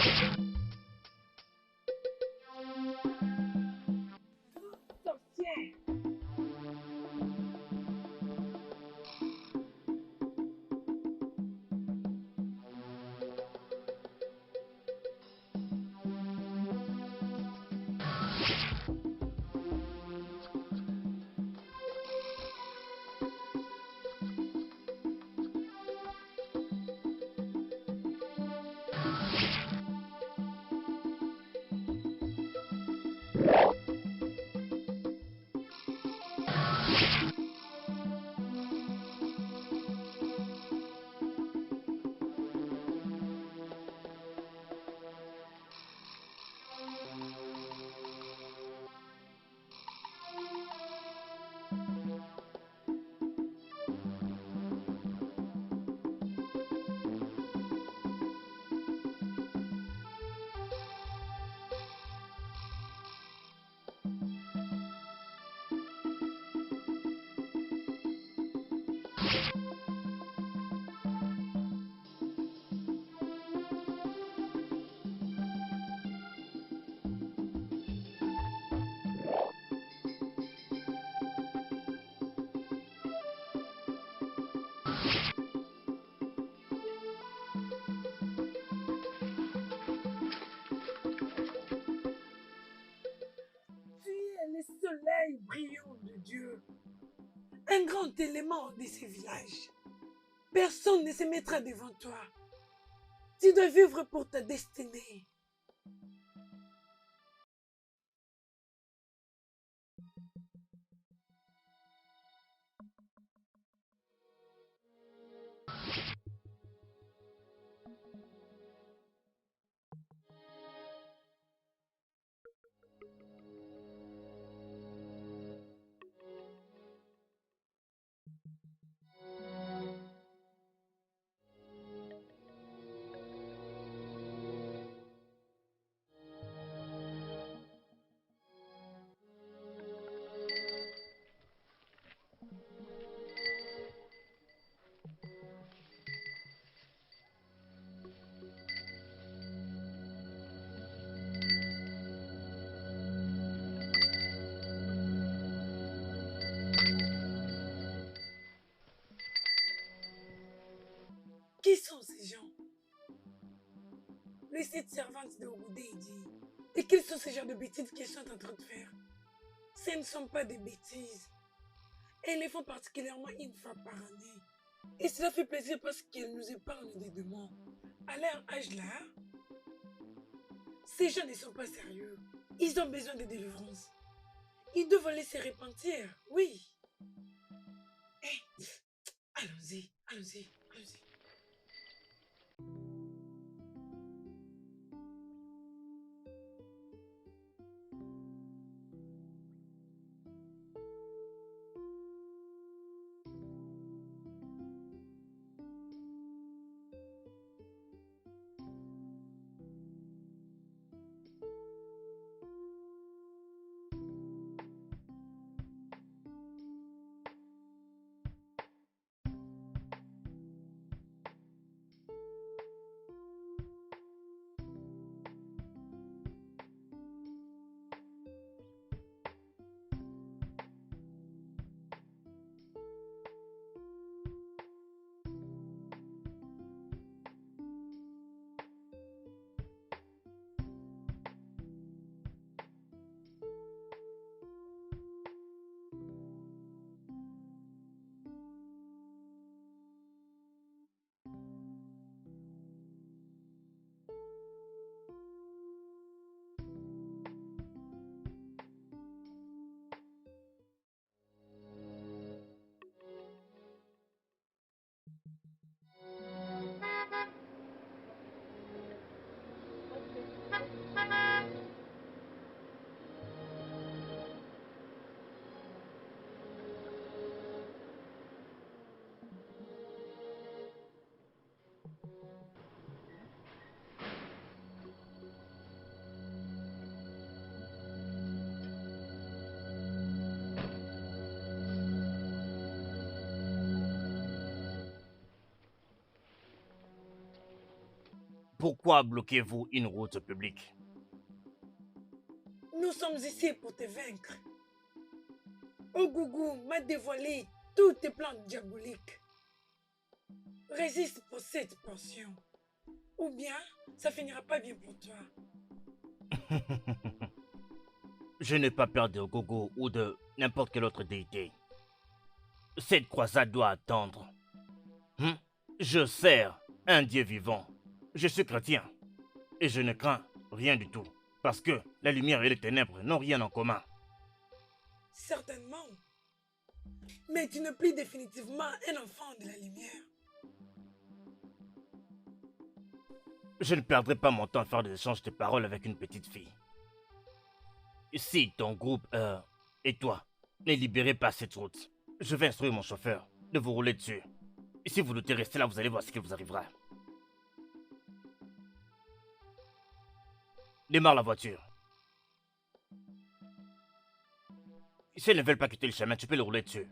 Sorcière! Tu es le soleil brillant de Dieu, un grand élément de ces villages. Personne ne se mettra devant toi. Tu dois vivre pour ta destinée. Qui sont ces gens? Les 7 servantes de Ogoudé dit. Et quels sont ces genres de bêtises qu'elles sont en train de faire? Ce ne sont pas des bêtises. Elles les font particulièrement une fois par année. Et cela fait plaisir parce qu'elles nous épargnent des démons. À leur âge là, ces gens ne sont pas sérieux. Ils ont besoin de délivrance. Ils doivent laisser repentir, oui. Eh, allons-y, allons-y, allons-y. Pourquoi bloquez-vous une route publique? Nous sommes ici pour te vaincre. Ogougou m'a dévoilé tous tes plans diaboliques. Résiste pour cette portion. Ou bien, ça finira pas bien pour toi. Je n'ai pas peur de Gogo ou de n'importe quelle autre déité. Cette croisade doit attendre. Je sers un Dieu vivant. Je suis chrétien. Et je ne crains rien du tout. Parce que la lumière et les ténèbres n'ont rien en commun. Certainement. Mais tu ne plus définitivement un enfant de la lumière. Je ne perdrai pas mon temps à faire des échanges de paroles avec une petite fille. Si ton groupe et toi n'est libéré par cette route, je vais instruire mon chauffeur de vous rouler dessus. Et si vous doutez rester là, vous allez voir ce qui vous arrivera. Démarre la voiture. Si elles ne veulent pas quitter le chemin, tu peux le rouler dessus.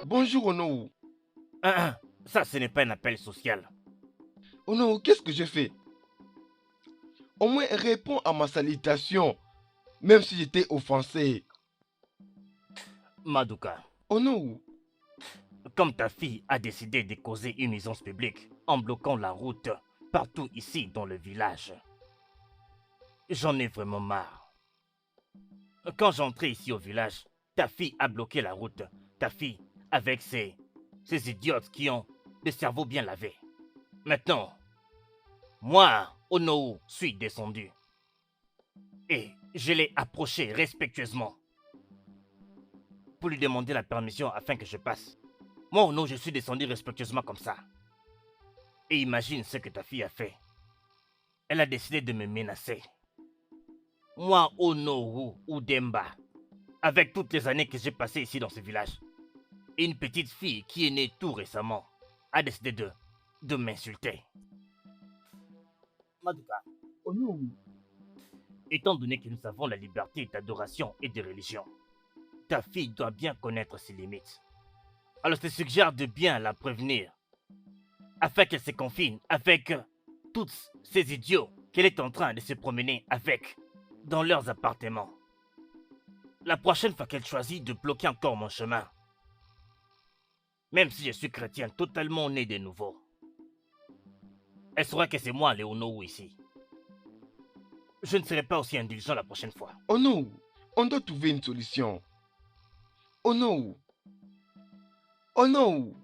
Bonjour Onou. Ça, ce n'est pas un appel social. Onou, qu'est-ce que j'ai fait? Au moins réponds à ma salutation, même si j'étais offensé. Maduka, Onou, comme ta fille a décidé de causer une nuisance publique en bloquant la route partout ici dans le village, j'en ai vraiment marre. Quand j'entrais ici au village, ta fille a bloqué la route. Ta fille, avec ces idiotes qui ont des cerveaux bien lavés. Maintenant, moi, Onou, suis descendu. Et je l'ai approché respectueusement pour lui demander la permission afin que je passe. Moi, Onou, je suis descendu respectueusement comme ça. Et imagine ce que ta fille a fait. Elle a décidé de me menacer. Moi, Onou ou Demba, avec toutes les années que j'ai passées ici dans ce village, et une petite fille qui est née tout récemment a décidé de m'insulter. Maduka, Onou, étant donné que nous avons la liberté d'adoration et de religion, ta fille doit bien connaître ses limites. Alors je te suggère de bien la prévenir, afin qu'elle se confine avec tous ces idiots qu'elle est en train de se promener avec dans leurs appartements. La prochaine fois qu'elle choisit de bloquer encore mon chemin, même si je suis chrétien totalement né de nouveau, elle saura que c'est moi, Léonou, ici. Je ne serai pas aussi indulgent la prochaine fois. Onou, on doit trouver une solution. Onou, Onou.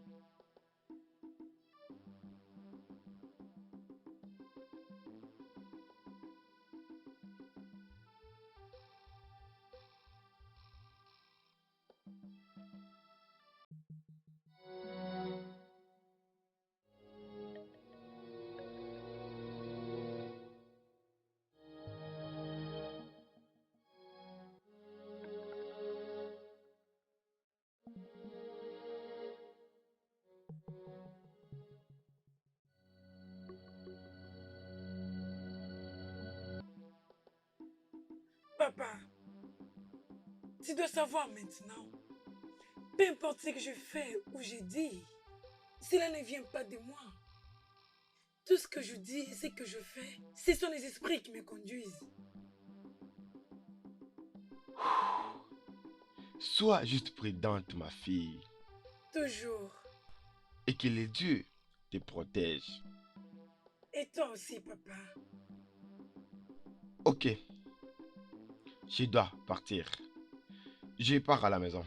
Papa, tu dois savoir maintenant. Peu importe ce que je fais ou je dis, cela ne vient pas de moi. Tout ce que je dis et ce que je fais, ce sont les esprits qui me conduisent. Sois juste prudente, ma fille, Toujours. et que les dieux te protègent. Et toi aussi, papa. Ok, je dois partir. Je pars à la maison.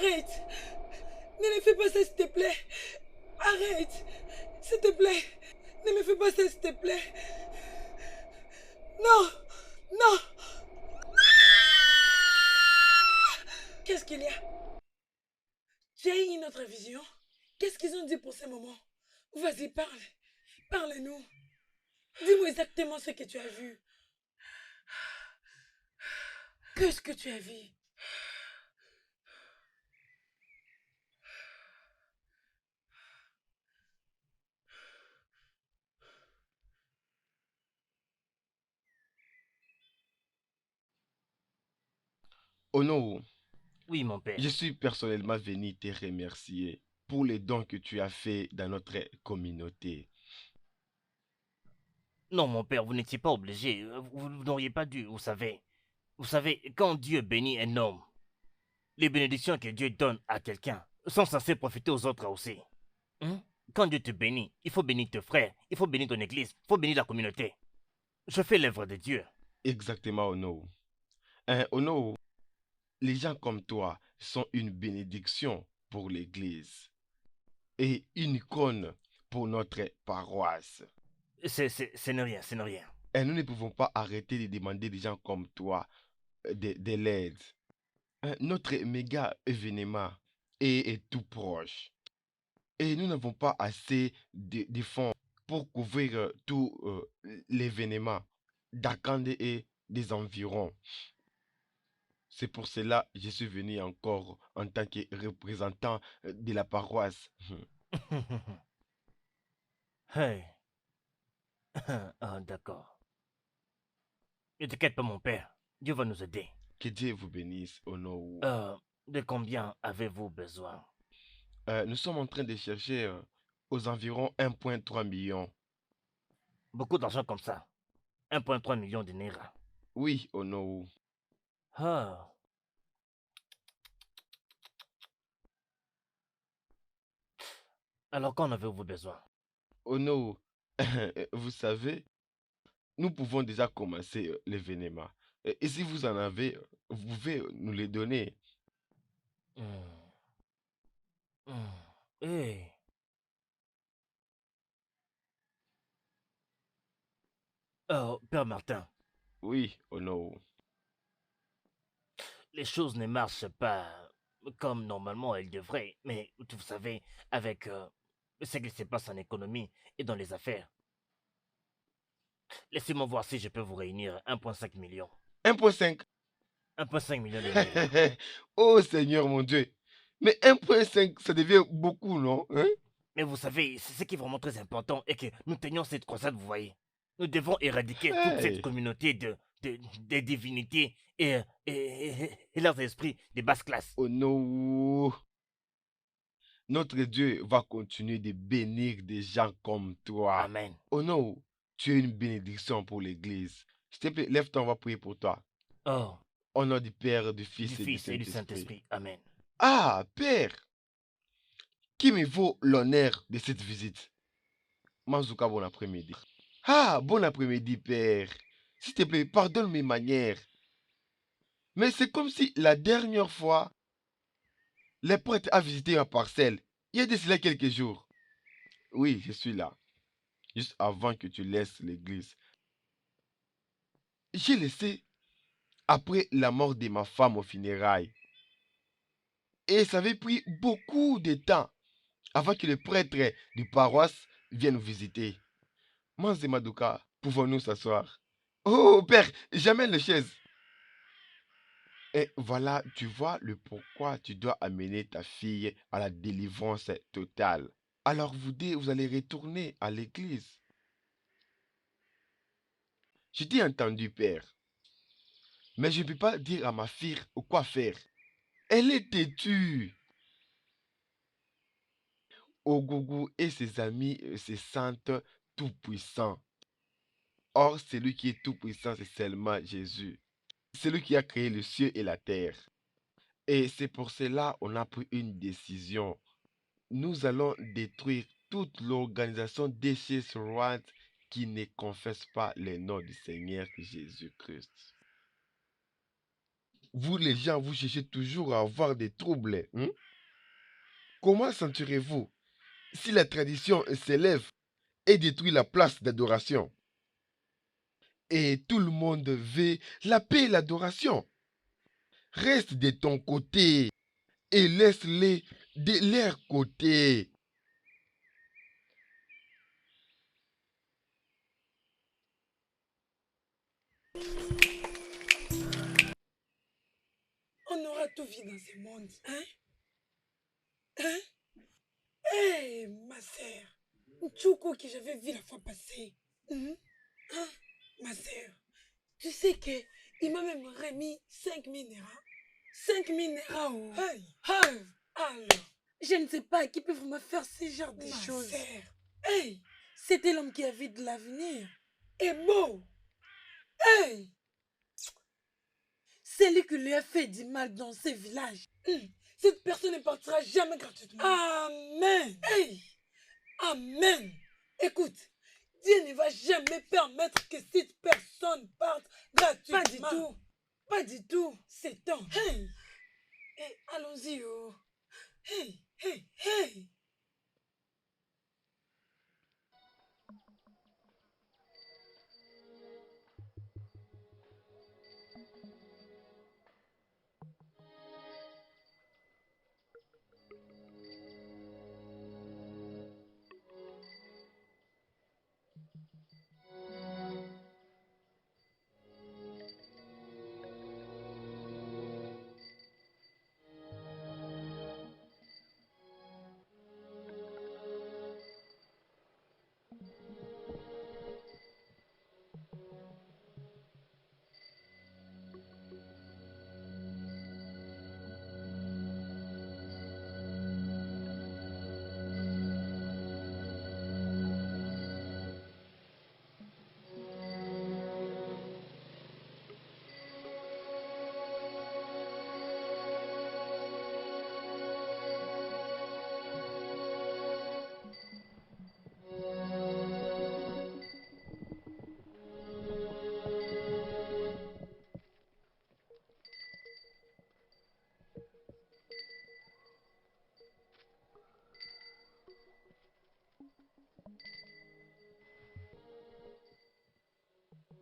Arrête. Ne fais pas ça, s'il te plaît. Arrête. S'il te plaît. Ne me fais pas ça, s'il te plaît. Non. Non. Qu'est-ce qu'il y a? Tu as eu une autre vision? Qu'est-ce qu'ils ont dit pour ce moment? Vas-y, parle. Parle-nous. Dis-moi exactement ce que tu as vu. Qu'est-ce que tu as vu? Oh non, Oui, mon je père. suis personnellement venu te remercier pour les dons que tu as faits dans notre communauté. Non, mon père, vous n'étiez pas obligé. Vous n'auriez pas dû, vous savez. Vous savez, quand Dieu bénit un homme, les bénédictions que Dieu donne à quelqu'un sont censées profiter aux autres aussi. Hein? Quand Dieu te bénit, il faut bénir tes frères, il faut bénir ton église, il faut bénir la communauté. Je fais l'œuvre de Dieu. Exactement, Ono. Ono, les gens comme toi sont une bénédiction pour l'Église et une icône pour notre paroisse. Ce n'est rien, ce n'est rien. Et nous ne pouvons pas arrêter de demander des gens comme toi de l'aide. Notre méga événement est tout proche. Et nous n'avons pas assez de fonds pour couvrir tout l'événement d'Akande et des environs. C'est pour cela que je suis venu encore en tant que représentant de la paroisse. Hey. Ah, d'accord. Ne t'inquiète pas, mon père. Dieu va nous aider. Que Dieu vous bénisse au nom. Euh, de combien avez-vous besoin? Nous sommes en train de chercher aux environs 1,3 million. Beaucoup d'argent comme ça. 1,3 million de Naira. Oui, au nom. Ah. Alors, qu'en avez-vous besoin? Au nom, vous savez, nous pouvons déjà commencer l'événement. Et si vous en avez, vous pouvez nous les donner. Hmm. Hmm. Hey. Oh, Père Martin, Oui, au nom. les choses ne marchent pas comme normalement elles devraient. Mais vous savez, avec ce qui se passe en économie et dans les affaires, laissez-moi voir si je peux vous réunir 1,5 million. 1,5. 1,5 million de Naira. Oh Seigneur mon Dieu. Mais 1,5, ça devient beaucoup, non? Hein? Mais vous savez, c'est ce qui est vraiment très important et que nous tenions cette croisade, vous voyez. Nous devons éradiquer toute cette Hey. communauté de divinités et leurs esprits de basse classe. Oh non. Notre Dieu va continuer de bénir des gens comme toi. Amen. Oh non, tu es une bénédiction pour l'Église. S'il te plaît, lève-toi, on va prier pour toi. Oh, Au nom du Père, du du Fils et du Fils et du Saint-Esprit. Saint-Esprit. Amen. Ah, Père, qui me vaut l'honneur de cette visite? Manzuka, bon après-midi. Ah, bon après-midi, Père. S'il te plaît, pardonne mes manières. Mais c'est comme si la dernière fois, les prêtres a visité ma parcelle. Il y a de cela quelques jours. Oui, je suis là. Juste avant que tu laisses l'église. J'ai laissé après la mort de ma femme au funérailles. Et ça avait pris beaucoup de temps avant que le prêtre du paroisse vienne nous visiter. Manze Maduka, pouvons-nous s'asseoir? Oh, père, j'amène les chaises. Et voilà, tu vois le pourquoi tu dois amener ta fille à la délivrance totale. Alors vous deux, vous allez retourner à l'église. Je t'ai entendu, père. Mais je ne peux pas dire à ma fille quoi faire. Elle est têtue. Ogogo et ses amis se sentent tout-puissants. Or, celui qui est tout-puissant, c'est seulement Jésus. Celui qui a créé le ciel et la terre. Et c'est pour cela qu'on a pris une décision. Nous allons détruire toute l'organisation des Rois qui ne confesse pas le nom du Seigneur Jésus-Christ. Vous, les gens, vous cherchez toujours à avoir des troubles. Comment sentirez-vous si la tradition s'élève et détruit la place d'adoration? Et tout le monde veut la paix et l'adoration. Reste de ton côté et laisse-les de leur côté. On aura tout vu dans ce monde, hein? Hein? Hé, ma sœur, Tchoukou que j'avais vu la fois passée. Hein? Ma sœur, tu sais que il m'a même remis 5 000 naira. 5 000 naira, oh. Hey. Hey. Alors, je ne sais pas qui peut vraiment faire ce genre de choses. Sœur. Hey, c'était l'homme qui avait de l'avenir. Et beau. Hey, c'est lui qui lui a fait du mal dans ce village. Cette personne ne partira jamais gratuitement. Amen. Hey. Amen. Écoute, Dieu ne va jamais permettre que cette personne parte gratuitement. Pas du tout. Pas du tout. C'est temps. Hey. Hey, allons-y, oh. Hey, hey, hey.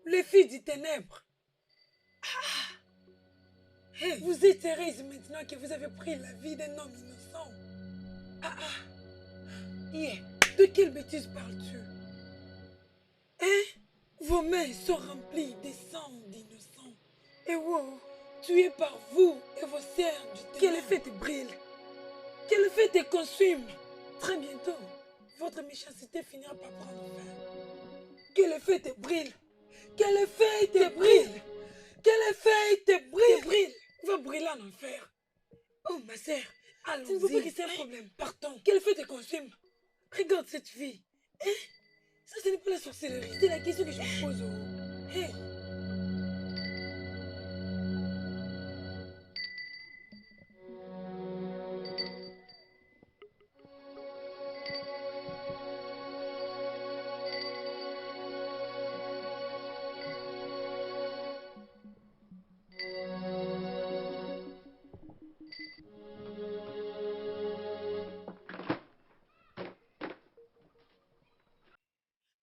Les filles du ténèbre. Hey, vous êtes heureuse maintenant que vous avez pris la vie d'un homme innocent. Yeah. De quelle bêtise parles-tu? Hein? Vos mains sont remplies de sang d'innocents. Et wow, tués par vous et vos sœurs du ténèbre. Que le feu te brûle. Que le feu te consume. Très bientôt, votre méchanceté finira par prendre fin. Que le feu te brûle. Que le feu te brûle. Que le feu te brûle. Va brûler en enfer. Oh ma sœur, allons-y. Tu ne veux pas que c'est un problème. Partons. Que le feu te consume. Regarde cette fille. Hein? Ça, ce n'est pas la sorcellerie. C'est la question que je me pose. Oh. Hey.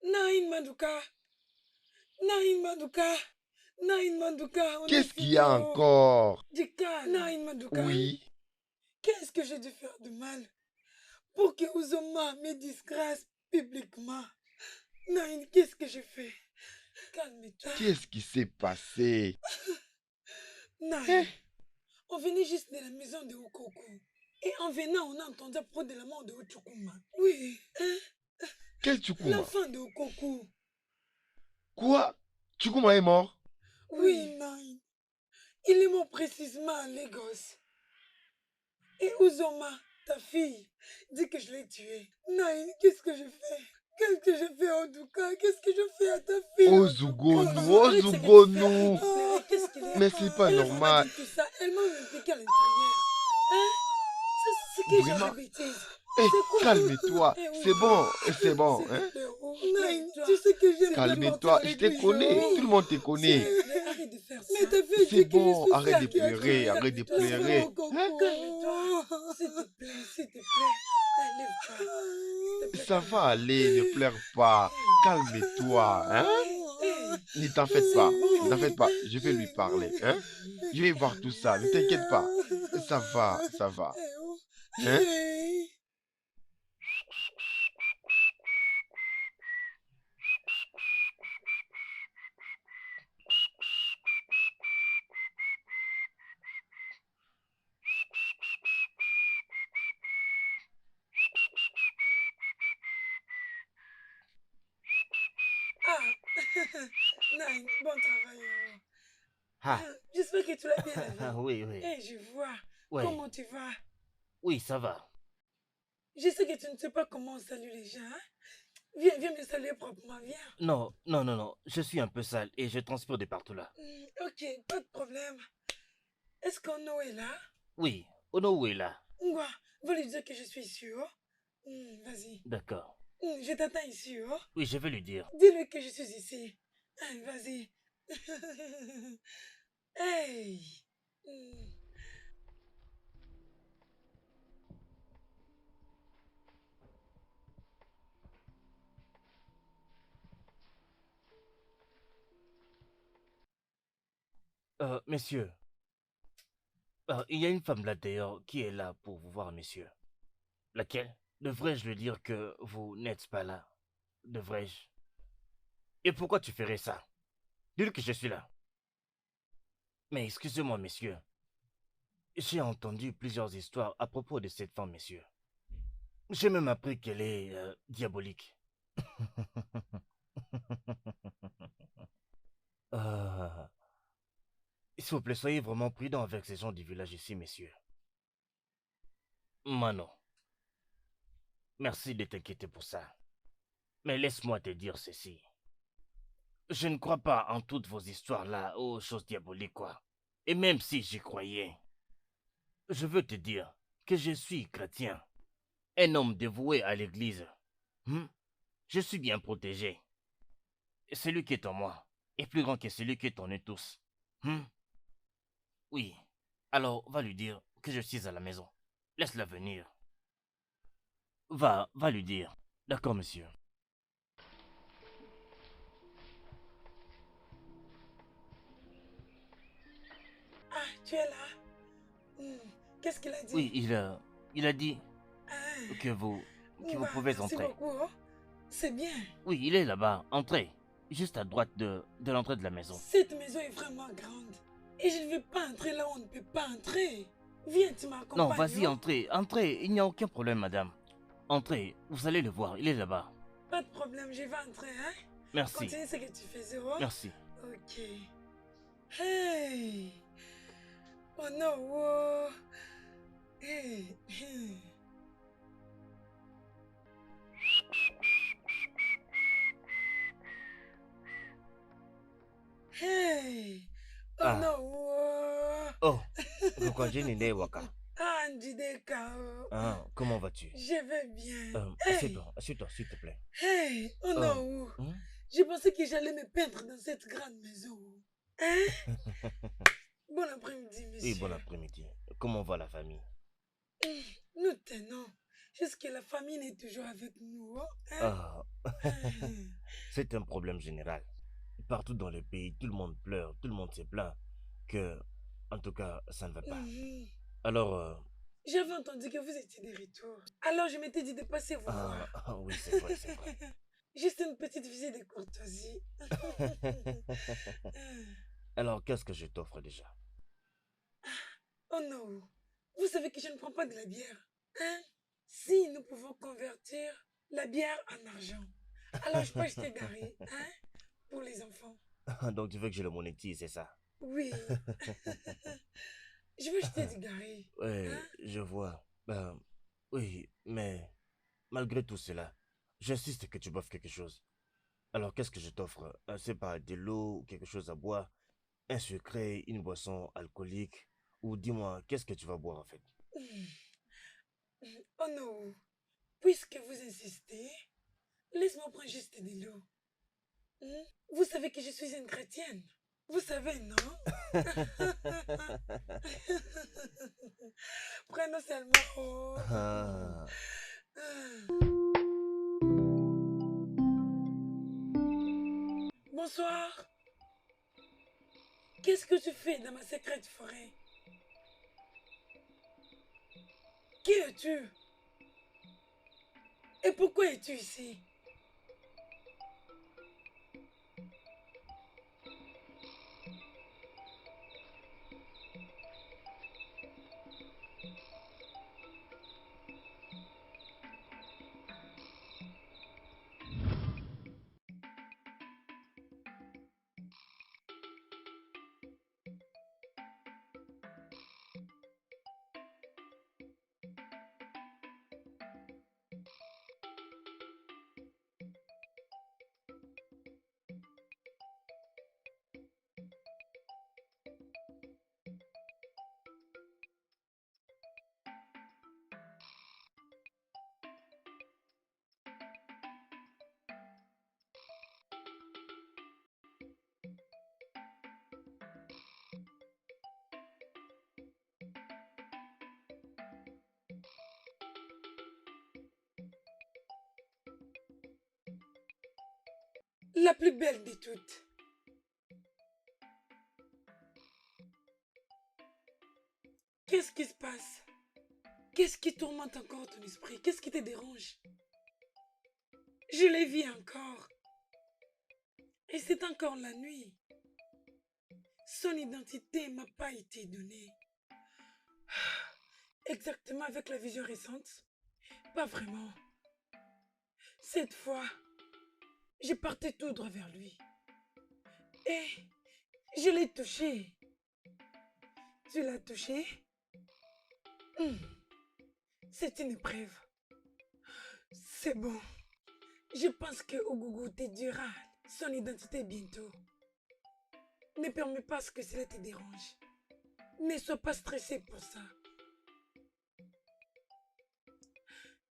Naïn Mandouka. Naïn Mandouka. Naïn Mandouka. Qu'est-ce qu'il y a encore? Dika, Naïn Mandouka. Oui. Qu'est-ce que j'ai dû faire de mal pour que Ouzoma me disgrâce publiquement? Naïn, qu'est-ce que j'ai fait? Calme-toi. Qu'est-ce qui s'est passé? Naïn, on venait juste de la maison de Okoku. Et en venant, on a entendu à propos de la mort de Ochukuma. Oui, hein? Quel Tchoukouma? L'enfant de Okoku. Quoi? Tchoukouma est mort? Oui, Naïn. Il est mort précisément à Lagos. Et Ouzoma, ta fille, dit que je l'ai tué. Naïn, qu'est-ce que je fais? Qu'est-ce que je fais, Ondouka? Qu'est-ce que je fais à ta fille? Ozougounou. Mais c'est pas normal. Tout ça. Elle m'a même piqué à l'intérieur. Hein? C'est quel genre de bêtise? Eh, C'est quoi? calme-toi. Eh oui, C'est bon, c'est bon, s'il te hein? plaît, oh, Nine, calme-toi. tu sais que j'aime S'il te bien plaît. partir à Calme-toi, je te l'église, connais. oh. Tout le monde te S'il connaît. te plaît, arrête de faire Mais ça. ta fille C'est dit que je bon, suis arrête de sarcastique. pleurer, arrête de Calme-toi, s'il te pleurer. Laisse-moi, plaît. Hein? Coco. Calme-toi. S'il te plaît. Lève-toi. S'il te plaît, Ça va calme-toi. aller, ne pleure pas. Calme-toi, hein? Ne t'en faites pas, ne t'en faites pas. Je vais lui parler, hein? Je vais voir tout ça, ne t'inquiète pas. Ça va. Hein? Hey. Ah, Nine, bon travail. Ah, J'espère que tu l'as bien lavé. oui, oui. Eh, je vois. Ouais. Comment tu vas? Oui, ça va. Je sais que tu ne sais pas comment on salue les gens. Hein? Viens me saluer proprement, viens. Non, non, non, non. Je suis un peu sale et je transpire de partout là. Ok, pas de problème. Est-ce qu'Ono est là? Oui, Ono est là. Ngwa, va lui dire que je suis ici, oh. Vas-y. D'accord. Je t'attends ici, oh. Oui, je vais lui dire. Dis-lui que je suis ici. Vas-y. Hey. Messieurs, il y a une femme là d'ailleurs qui est là pour vous voir, messieurs. Laquelle? Devrais-je lui dire que vous n'êtes pas là? Devrais-je? Et pourquoi tu ferais ça? Dis-lui que je suis là. Mais excusez-moi, messieurs. J'ai entendu plusieurs histoires à propos de cette femme, messieurs. J'ai même appris qu'elle est diabolique. Euh, S'il vous plaît, soyez vraiment prudents avec ces gens du village ici, messieurs. Mano, merci de t'inquiéter pour ça. Mais laisse-moi te dire ceci. Je ne crois pas en toutes vos histoires-là aux choses diaboliques, quoi. Et même si j'y croyais, je veux te dire que je suis chrétien, un homme dévoué à l'église. Je suis bien protégé. Celui qui est en moi est plus grand que celui qui est en nous tous. Oui, alors va lui dire que je suis à la maison. Laisse-la venir. Va lui dire. D'accord, monsieur. Ah, tu es là? Qu'est-ce qu'il a dit? Oui, il a dit que vous pouvez Merci entrer. beaucoup, oh. C'est bien. Oui, il est là-bas. Entrez. Juste à droite de l'entrée de la maison. Cette maison est vraiment grande. Et je ne vais pas entrer là où on ne peut pas entrer. Viens, tu m'accompagnes. Non, vas-y, entrez. Entrez. Il n'y a aucun problème, madame. Entrez. Vous allez le voir. Il est là-bas. Pas de problème, je vais entrer, hein? Merci. Continue ce que tu faisais, oh. Merci. Ok. Hey! Oh non, oh! Hey! Hey! Oh Ah. non, oh! Oh, Rukwajini Waka. Ah, Njideka, oh! Ah, comment vas-tu? Je vais bien. Assieds-toi, s'il te plaît. Hey! Oh non, oh! Hein? Je pensais que j'allais me peindre dans cette grande maison. Hein? Bon après-midi, monsieur. Oui, bon après-midi. Comment va la famille? Nous tenons. Jusque la famille n'est toujours avec nous. Hein? Ah, Hein. c'est un problème général. Partout dans le pays, tout le monde pleure, tout le monde se plaint que, en tout cas, ça ne va pas. Alors, J'avais entendu que vous étiez de retour. Alors je m'étais dit de passer vous voir. oui, c'est vrai, c'est vrai. Juste une petite visite de courtoisie. Alors, qu'est-ce que je t'offre déjà? Oh non. Vous savez que je ne prends pas de la bière. Hein? Si nous pouvons convertir la bière en argent, alors je peux acheter Gary, hein? Pour les enfants. Donc, tu veux que je le monétise, c'est ça? Oui. Je veux acheter du Gary. Oui, Hein? je vois. Oui, mais malgré tout cela, j'insiste que tu boives quelque chose. Alors, qu'est-ce que je t'offre? C'est pas de l'eau, quelque chose à boire, un sucré, une boisson alcoolique, ou dis-moi, qu'est-ce que tu vas boire en fait? Oh non. Puisque vous insistez, laisse-moi prendre juste de l'eau. Hmm? Vous savez que je suis une chrétienne. Vous savez, non? Prenons seulement. Oh. Ah. Bonsoir. Qu'est-ce que tu fais dans ma secrète forêt? Qui es-tu? Et pourquoi es-tu ici? La plus belle de toutes. Qu'est-ce qui se passe? Qu'est-ce qui tourmente encore ton esprit? Qu'est-ce qui te dérange? Je les vis encore. Et c'est encore la nuit. Son identité m'a pas été donnée. Exactement avec la vision récente? Pas vraiment. Cette fois, je partais tout droit vers lui. Et je l'ai touché. Tu l'as touché? Hmm, c'est une épreuve. C'est bon. Je pense que Ogogo te dira son identité bientôt. Ne permets pas ce que cela te dérange. Ne sois pas stressé pour ça.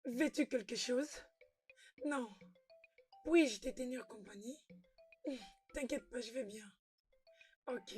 Veux-tu quelque chose? Non. Puis-je te tenir compagnie? T'inquiète pas, je vais bien. Ok.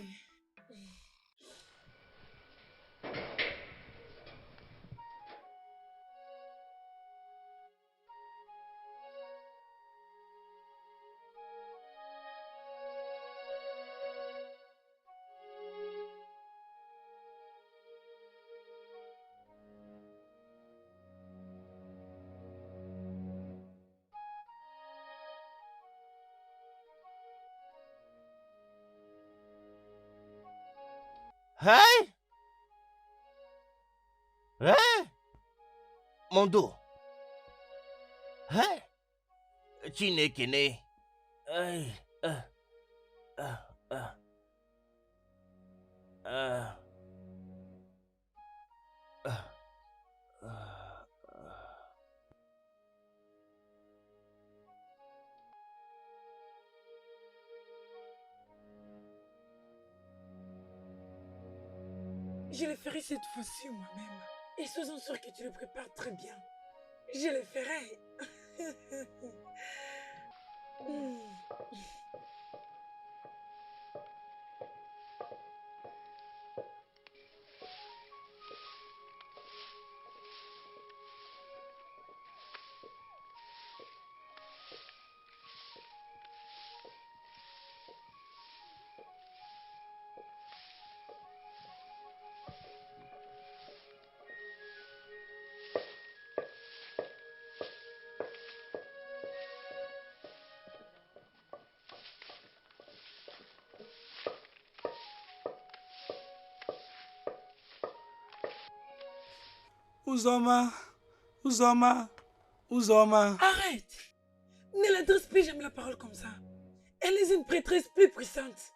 Hein? Hein? Mon dos. Hein? Chinekene. Aïe. Ah, ah, ah, ah, ah, ah. Je le ferai cette fois-ci moi-même. Et sois-en sûr que tu le prépares très bien. Je le ferai. Hmm. Uzoma, Uzoma, Uzoma. Arrête! Ne l'adresse plus jamais la parole comme ça. Elle est une prêtresse plus puissante.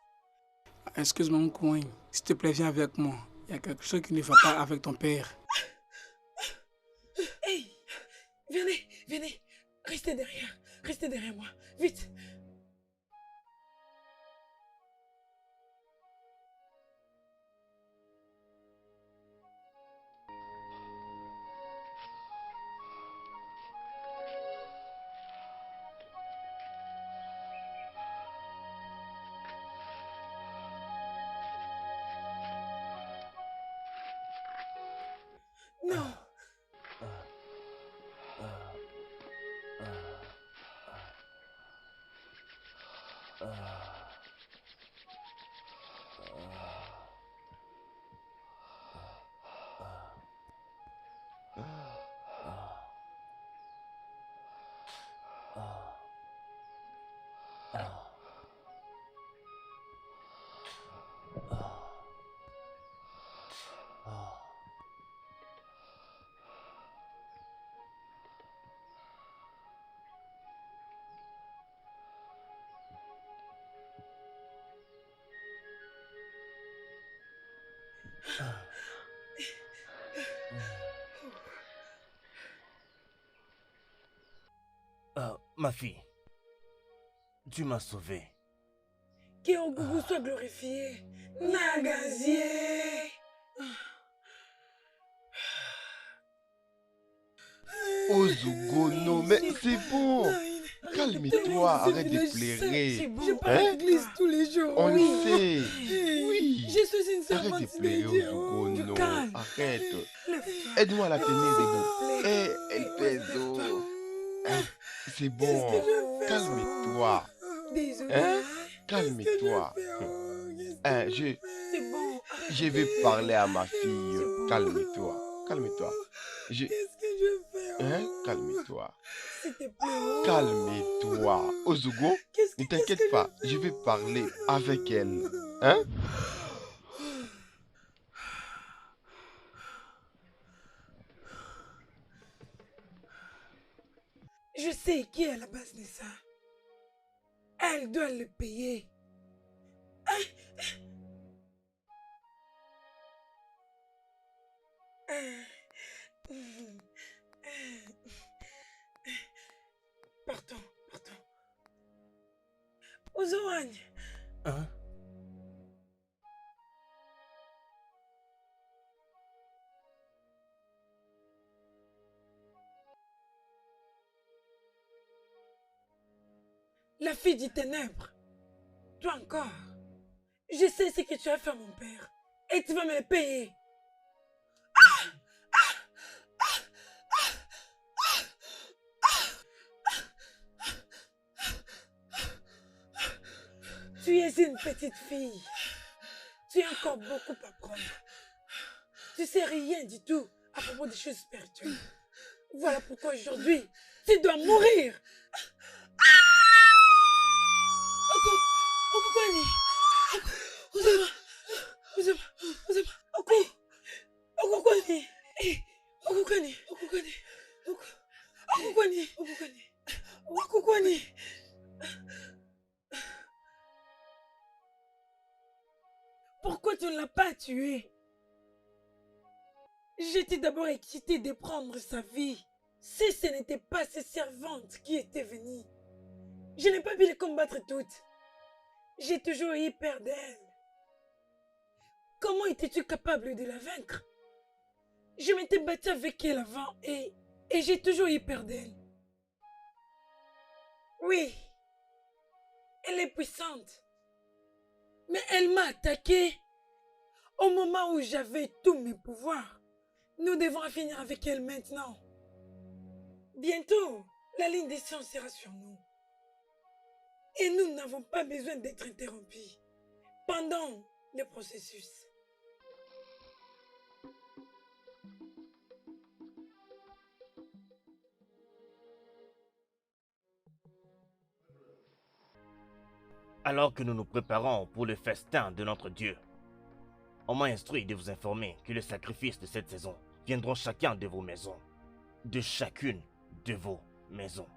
Excuse-moi, mon coin. S'il te plaît, viens avec moi. Il y a quelque chose qui ne va pas avec ton père. Hey! Venez, venez. Restez derrière. Restez derrière moi. Vite. Ma fille, tu m'as sauvé. Que Ogougou soit glorifié. Nagazié. Ozugo, non, mais c'est bon. Calme-toi, arrête de pleurer. Je pars à l'église tous les jours. On le Oui. sait. Hey, Oui. Je suis une Arrête servante de pleurer, de Dieu. Ozugo, Du non. calme. Arrête. Lève-toi. Aide-moi à la tenir debout. Plaît. Elle pèse. Lève-toi. Hein? C'est Qu'est-ce bon. que je fais? Calme-toi. Désolé. Hein? Qu'est-ce que Calme-toi. je fais? Qu'est-ce que Hein, je fais? C'est bon. je vais parler à ma fille. C'est bon. Calme-toi. Calme-toi. Qu'est-ce que je fais? Hein? Calme-toi. S'il te plaît. Calme-toi. Ozugo, ne t'inquiète pas. Je vais parler avec elle. Hein? Je sais qui est à la base de ça. Elle doit le payer. Partons, partons. Ozoagne. Hein? La fille du ténèbre. Toi encore. Je sais ce que tu as fait à mon père. Et tu vas me le payer. Tu es une petite fille. Tu as encore beaucoup à apprendre. Tu sais rien du tout à propos des choses spirituelles. Voilà pourquoi aujourd'hui, tu dois mourir. Pourquoi tu ne l'as pas tué? J'étais d'abord excitée de prendre sa vie. Si ce n'était pas ses servantes qui étaient venues, je n'ai pas pu les combattre toutes. J'ai toujours eu peur d'elle. Comment étais-tu capable de la vaincre? Je m'étais battue avec elle avant et j'ai toujours eu peur d'elle. Oui, elle est puissante. Mais elle m'a attaqué au moment où j'avais tous mes pouvoirs. Nous devons en finir avec elle maintenant. Bientôt, la ligne des sciences sera sur nous. Et nous n'avons pas besoin d'être interrompus pendant le processus. Alors que nous nous préparons pour le festin de notre Dieu, on m'a instruit de vous informer que les sacrifices de cette saison viendront chacun de vos maisons, de chacune de vos maisons.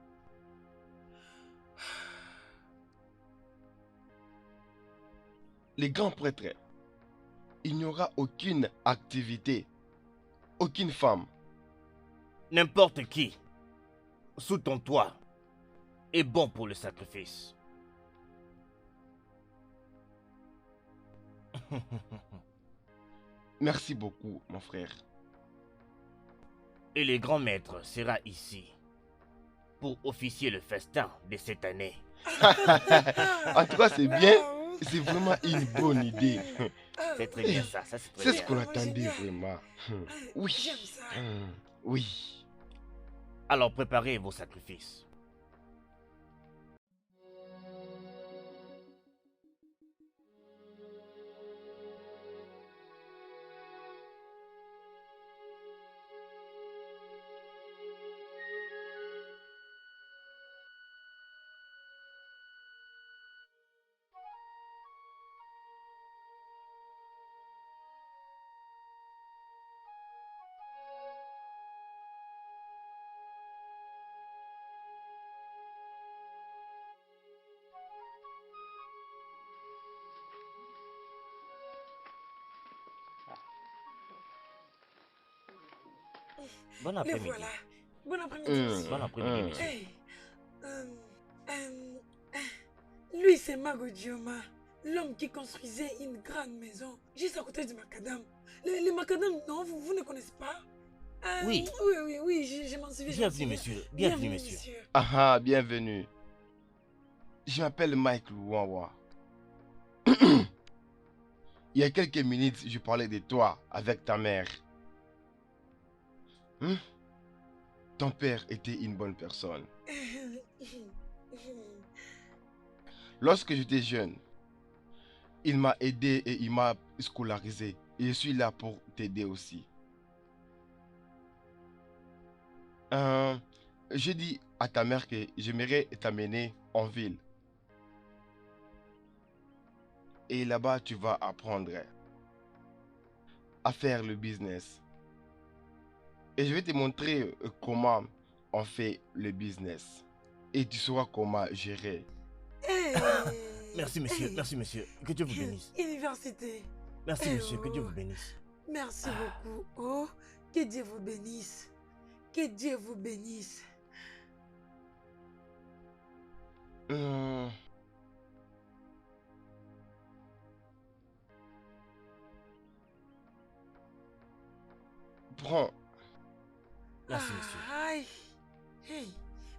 Les grands prêtres, il n'y aura aucune activité, aucune femme. N'importe qui, sous ton toit, est bon pour le sacrifice. Merci beaucoup, mon frère. Et le grand maître sera ici pour officier le festin de cette année. En tout cas, c'est bien. C'est vraiment une bonne idée. C'est très bien ça, c'est très C'est bien. ce qu'on attendait vraiment. Oui. J'aime ça. Oui. Alors préparez vos sacrifices. Bon Les après-midi. voilà. Bon après-midi, Hum, monsieur. Bon après-midi, monsieur. Hey, euh, lui, c'est Mago Dioma, l'homme qui construisait une grande maison juste à côté du macadam. Les macadam, non, vous ne connaissez pas? Oui. Oui, je m'en souviens. Bienvenue, monsieur. Bienvenue, monsieur. Ah, bienvenue. Je m'appelle Mike Louwawa. Il y a quelques minutes, je parlais de toi avec ta mère. Ton père était une bonne personne. Lorsque j'étais jeune, il m'a aidé et il m'a scolarisé. Et je suis là pour t'aider aussi. J'ai dit à ta mère que j'aimerais t'amener en ville. Et là-bas, tu vas apprendre à faire le business. Et je vais te montrer comment on fait le business. Et tu sauras comment gérer. Merci, monsieur. Merci, monsieur. Que Dieu vous bénisse. Université. Merci, monsieur. Que Dieu vous bénisse. Merci beaucoup. Oh, que Dieu vous bénisse. Que Dieu vous bénisse. Prends. Merci, monsieur. Aïe. Hey.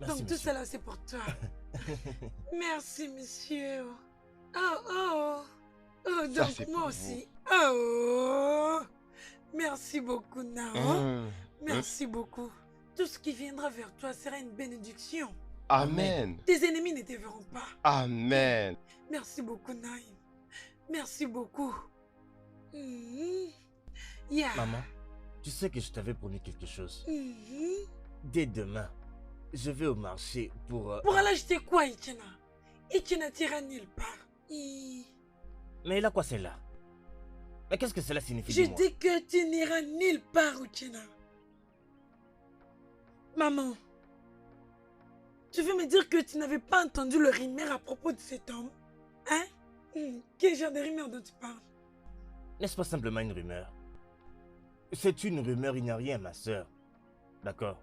Merci, Donc tout monsieur. cela, c'est pour toi. Merci, monsieur. Oh, Ça, donc c'est moi pour aussi. Oh, merci beaucoup, Nao. vous. Merci beaucoup. Tout ce qui viendra vers toi sera une bénédiction. Amen. Tes ennemis ne te verront pas. Amen. Merci beaucoup, Naïm. Merci beaucoup. Yeah. Maman, tu sais que je t'avais promis quelque chose. Mhm. Dès demain, je vais au marché pour... Pour aller acheter quoi, Etienne? Etienne t'ira nulle part. Mais là, quoi, c'est là? Mais qu'est-ce que cela signifie? Je dis-moi? dis que tu n'iras nulle part, Etienne. Maman, tu veux me dire que tu n'avais pas entendu le rumeur à propos de cet homme? Hein? Quel genre de rumeur dont tu parles? N'est-ce pas simplement une rumeur? C'est une rumeur, il n'y a rien, ma soeur. D'accord.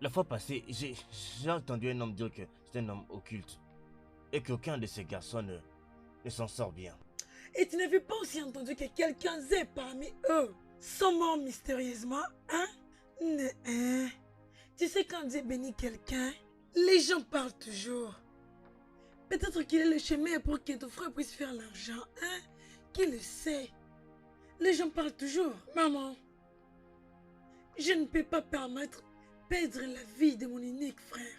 La fois passée, j'ai entendu un homme dire que c'est un homme occulte. Et qu'aucun de ces garçons ne s'en sort bien. Et tu n'avais pas aussi entendu que quelqu'un est parmi eux sont morts mystérieusement? Hein? Tu sais, quand Dieu bénit quelqu'un, les gens parlent toujours. Peut-être qu'il est le chemin pour que ton frère puisse faire l'argent. Hein? Qui le sait? Les gens parlent toujours. Maman, je ne peux pas permettre perdre la vie de mon unique frère.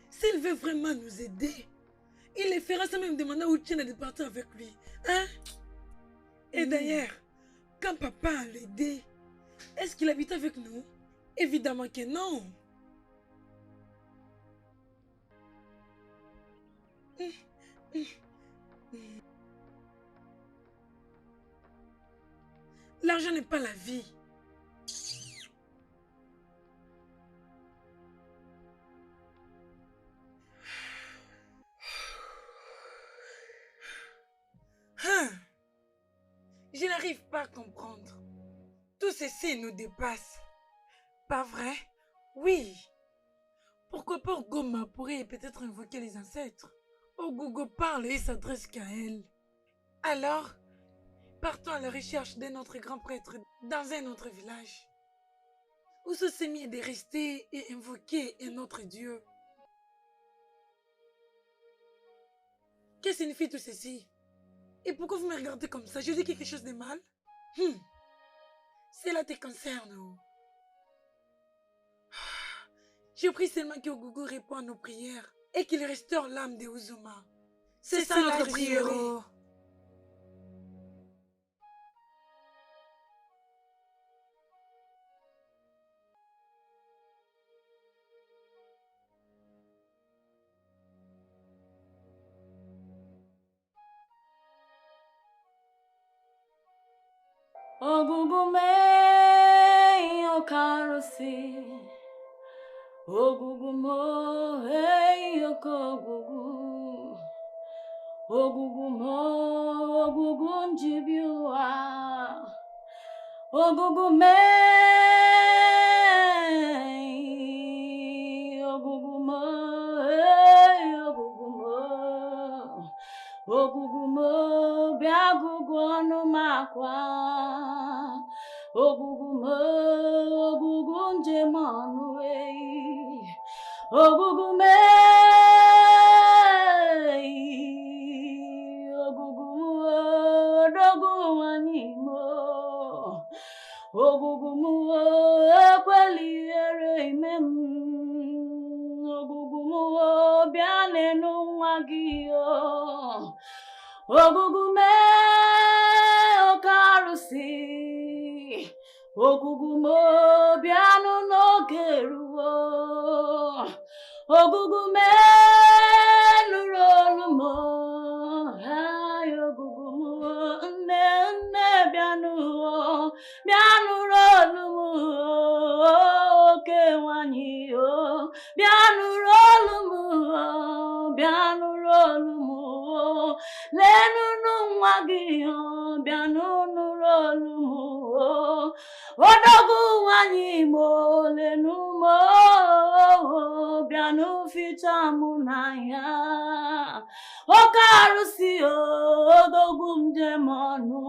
S'il veut vraiment nous aider, il le fera sans même demander où Etienne de partir avec lui. Hein? Et d'ailleurs, quand papa a l'aidé, est-ce qu'il habite avec nous? Évidemment que non. L'argent n'est pas la vie. Je n'arrive pas à comprendre. Tout ceci nous dépasse. Pas vrai? Oui. Pourquoi pas Ogoma pourrait peut-être invoquer les ancêtres? Ogogo parle et s'adresse qu'à elle. Alors, partons à la recherche d'un autre grand prêtre dans un autre village. Où ce sémier de rester et invoquer un autre dieu. Que signifie tout ceci? Et pourquoi vous me regardez comme ça? Je dis quelque chose de mal? Cela te concerne. Je prie seulement que Ogogo répond à nos prières et qu'il restaure l'âme de Uzuma. C'est ça notre prière. Ogugume okarosi Ogugumo okogugu Ogugumo ogugunjibiwa Ogugume Oguguma, hey, oguguma. Oguguma, biagugu no makwa. Oguguma, ogugunje manwe. Ogugume, ogugumu, dogu animo. Ogugumu, ekweliere imem. Ogugumu, biane no magio. Ogugume, okarusi. Ogugumo, biano no geruo. Ogugume, nurolumo. Ay, ogugumo, ne biano. Biano rolumo. Kewani, biano rolumo. Biano rolumo. Lenu no magio, biano rolumo. Odogu animo lenumo bianu fita munaya okarusi odogu mdemonu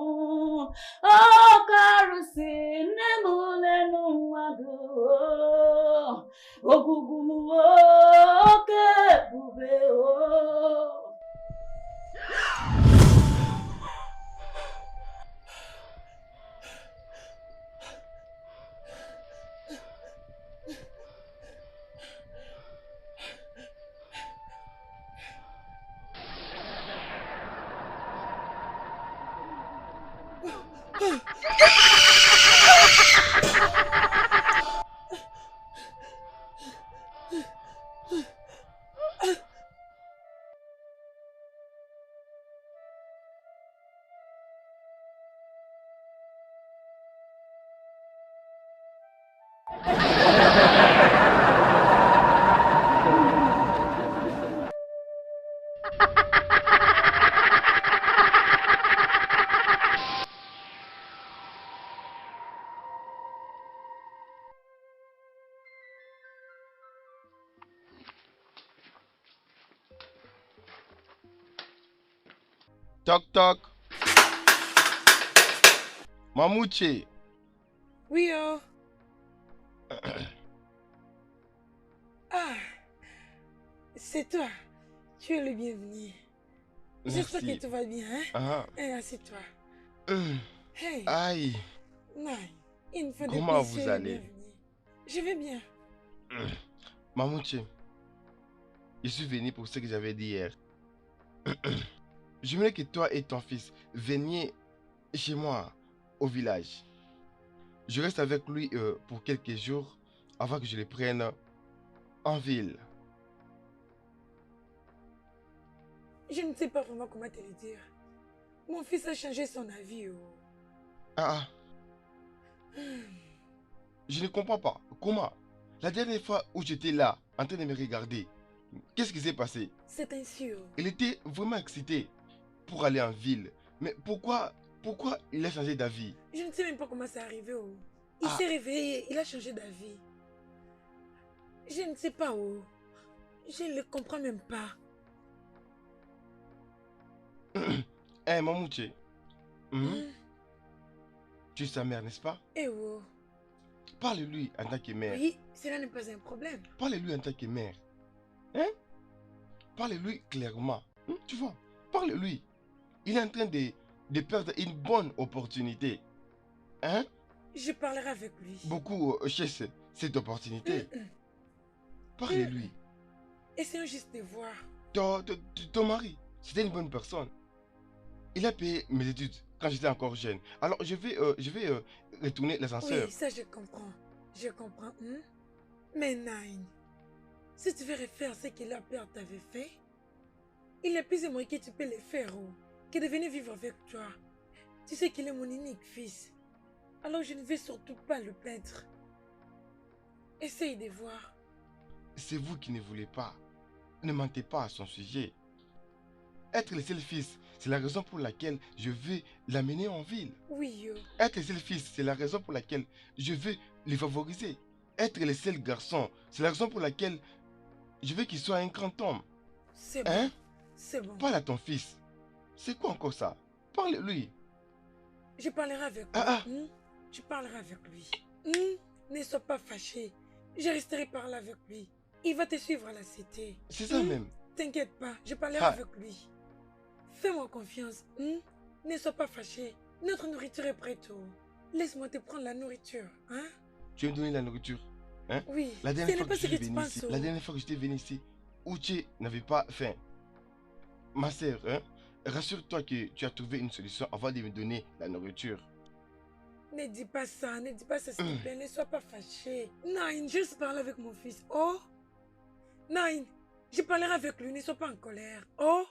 okarusi nemu lenu wado ogugumu oke bube o. Toc toc. Mamouche. Oui, oh. Ah, c'est toi. Tu es le bienvenu. J'espère que Merci. tout va bien, hein? Ah, Hey, assieds-toi. Hey, aïe. non, une fois de Comment plus, vous tu es le allez? bienvenu. Je vais bien. Mamouche, je suis venu pour ce que j'avais dit hier. J'aimerais que toi et ton fils veniez chez moi au village. Je reste avec lui pour quelques jours avant que je le prenne en ville. Je ne sais pas vraiment comment te le dire. Mon fils a changé son avis, oh. Ah, je ne comprends pas. Comment? La dernière fois où j'étais là, en train de me regarder, qu'est-ce qui s'est passé? C'est ainsi, oh. Il était vraiment excité pour aller en ville. Mais pourquoi il a changé d'avis? Je ne sais même pas comment c'est arrivé, oh. Il Ah. s'est réveillé, il a changé d'avis. Je ne sais pas, oh. Je ne le comprends même pas. Eh, Mamouche, Hmm. tu es sa mère, n'est-ce pas? Eh, oh. Parle-lui en tant que mère. Oui, cela n'est pas un problème. Parle-lui en tant que mère. Hein? Parle-lui clairement. Tu vois? Parle-lui. Il est en train de perdre une bonne opportunité. Hein? Je parlerai avec lui. Beaucoup cherchent cette opportunité. Parle-lui. Essayons juste de voir. Ton mari, c'était une bonne personne. Il a payé mes études quand j'étais encore jeune. Alors je vais retourner l'ascenseur. Oui, ça je comprends. Je comprends. Mais Nine, si tu veux refaire ce que la père t'avait fait, il est plus moyen que tu peux le faire, oh, que de venir vivre avec toi. Tu sais qu'il est mon unique fils. Alors je ne vais surtout pas le perdre. Essaye de voir. C'est vous qui ne voulez pas. Ne mentez pas à son sujet. Être le seul fils, c'est la raison pour laquelle je veux l'amener en ville. Oui, oh. Être le seul fils, c'est la raison pour laquelle je veux les favoriser. Être le seul garçon, c'est la raison pour laquelle Je veux qu'il soit un grand homme. C'est bon. Hein? C'est bon. Parle à ton fils. C'est quoi encore ça? Parle-lui. Je parlerai avec lui. Ah, ah. Je parlerai avec lui. Ne sois pas fâché. Je resterai par là avec lui. Il va te suivre à la cité. C'est ça même. T'inquiète pas, je parlerai Ah. avec lui. Fais-moi confiance. Ne sois pas fâché. Notre nourriture est prête. Laisse-moi te prendre la nourriture. Hein? Tu veux me donner la nourriture? Hein? Oui. La Ce dernière n'est fois pas que ce je que suis tu venu penses. ici, la dernière fois que j'étais venu ici, Uche n'avait pas faim. Ma sœur, hein? Rassure-toi que tu as trouvé une solution avant de me donner la nourriture. Ne dis pas ça, s'il te plaît. Ne sois pas fâché. Nine, juste parle avec mon fils. Oh? Nine, je parlerai avec lui. Ne sois pas en colère. Oh?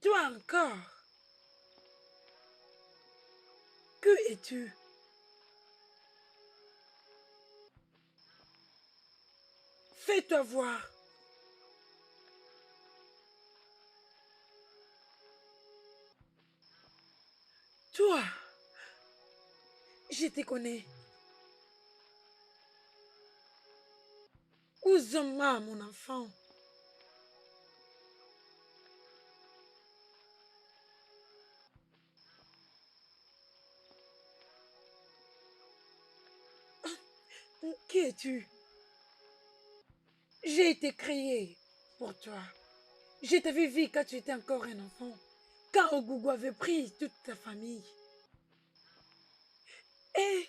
Toi encore? Que es-tu? Fais-toi voir. Toi, je te connais. Uzoma, mon enfant. Qui es-tu? J'ai été créé pour toi. Je t'avais vu quand tu étais encore un enfant. Quand Ogougou avait pris toute ta famille. Et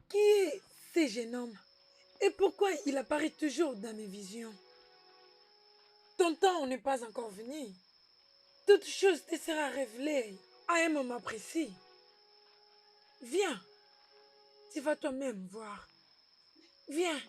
qui est ce jeune homme? Et pourquoi il apparaît toujours dans mes visions? Ton temps n'est pas encore venu. Toute chose te sera révélée à un moment précis. Viens, tu vas toi-même voir. Viens.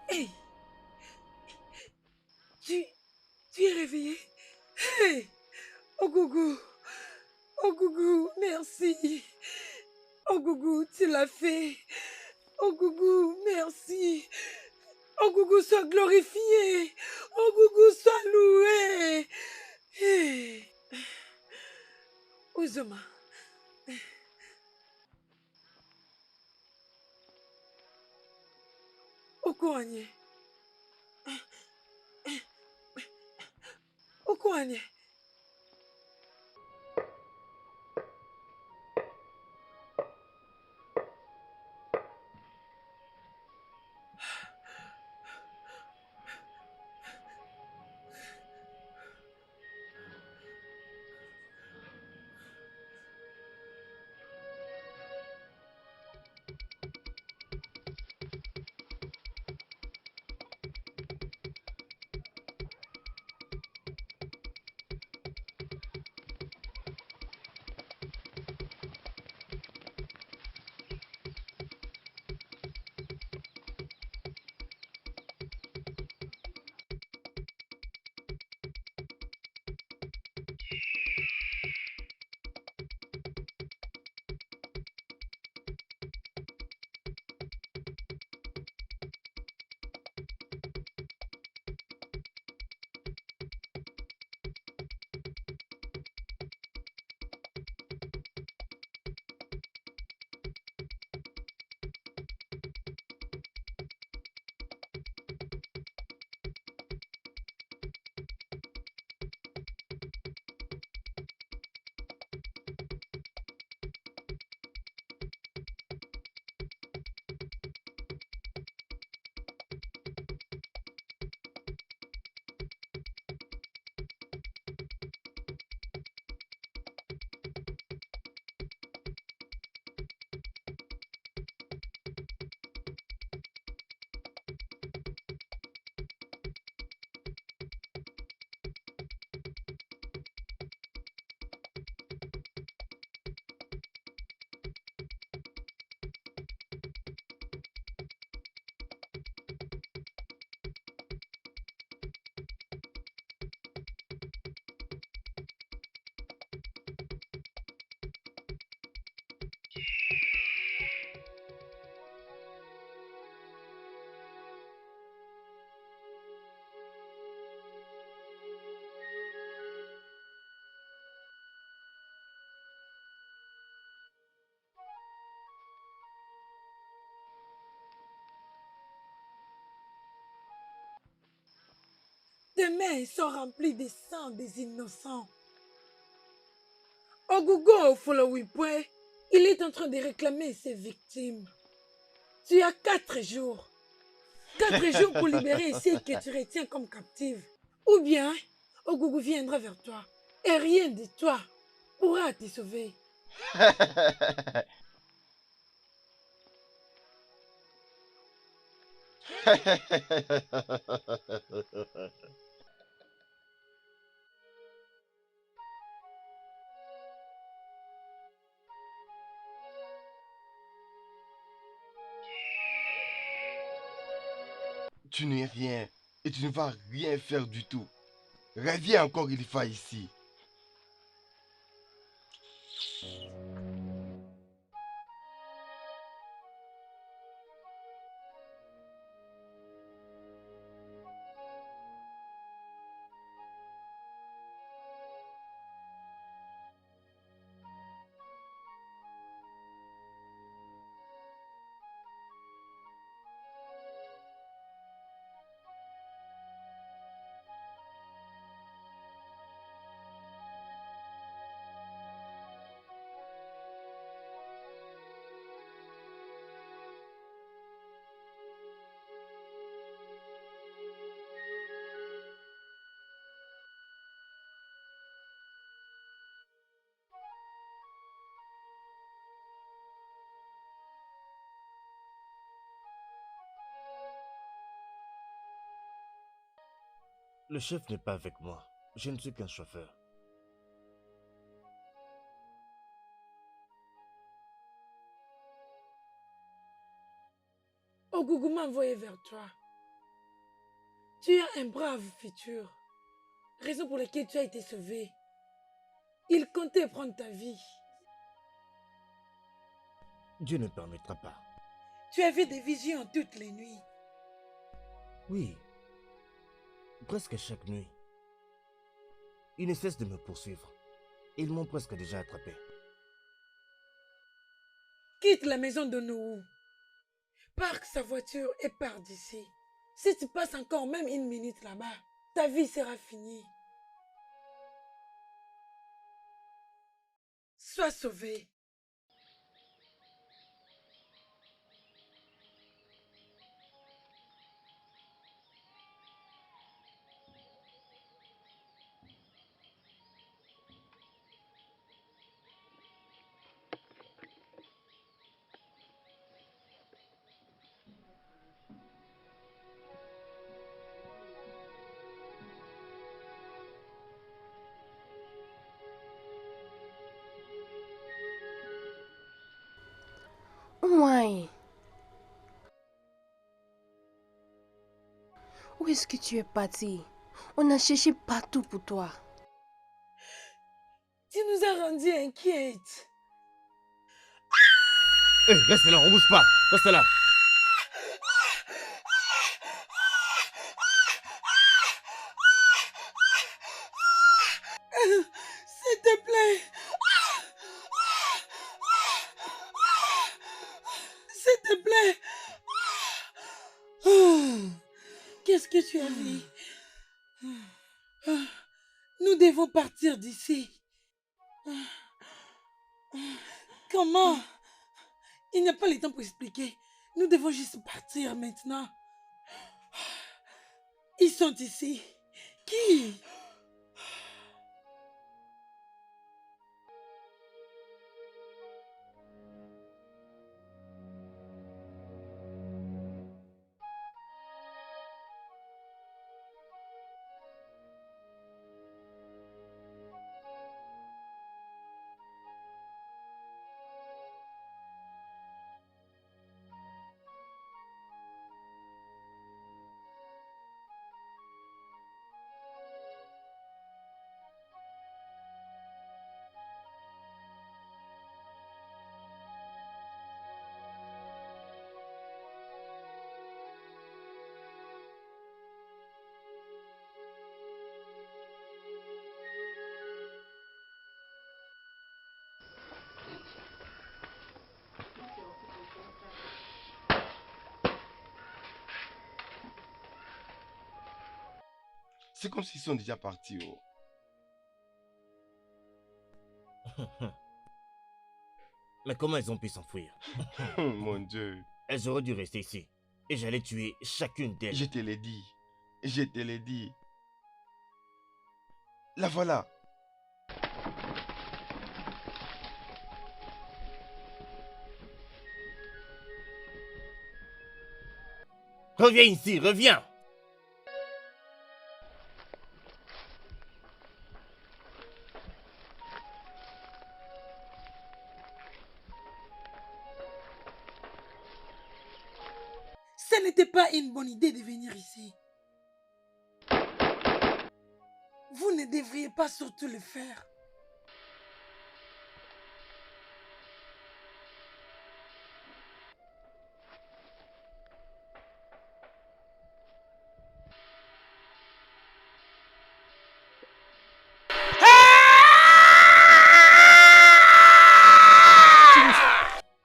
Hey, tu es réveillé? Hey, Ogougou, Ogougou, merci. Ogougou, tu l'as fait. Ogougou, merci. Ogougou, sois glorifié. Ogougou, sois loué. Hey. Uzoma. Okoanye. Okoanye. Tes mains sont remplies de sang des innocents. Ogogo Folowipwe, il est en train de réclamer ses victimes. Tu as 4 jours. 4 jours pour libérer ceux que tu retiens comme captives. Ou bien, Ogogo viendra vers toi. Et rien de toi pourra te sauver. Tu n'es rien et tu ne vas rien faire du tout. Reviens encore une fois ici. Le chef n'est pas avec moi. Je ne suis qu'un chauffeur. Ogogo m'a envoyé vers toi. Tu es un brave futur. Raison pour laquelle tu as été sauvé. Il comptait prendre ta vie. Dieu ne permettra pas. Tu avais des visions toutes les nuits. Oui, presque chaque nuit. Ils ne cessent de me poursuivre. Ils m'ont presque déjà attrapé. Quitte la maison de Noou. Parque sa voiture et pars d'ici. Si tu passes encore même 1 minute là-bas, ta vie sera finie. Sois sauvé. Ouais. Où est-ce que tu es parti? On a cherché partout pour toi. Tu nous as rendus inquiètes. Hé, reste là, on bouge pas. Reste là. S'il te plaît. S'il te plaît. Qu'est-ce que tu as vu? Nous devons partir d'ici. Comment? Il n'y a pas le temps pour expliquer. Nous devons juste partir maintenant. Ils sont ici. Qui? C'est comme s'ils sont déjà partis. Mais comment elles ont pu s'enfuir? Mon Dieu. Elles auraient dû rester ici. Et j'allais tuer chacune d'elles. Je te l'ai dit. Je te l'ai dit. La voilà. Reviens ici, reviens! Ce n'était pas une bonne idée de venir ici. Vous ne devriez pas surtout le faire.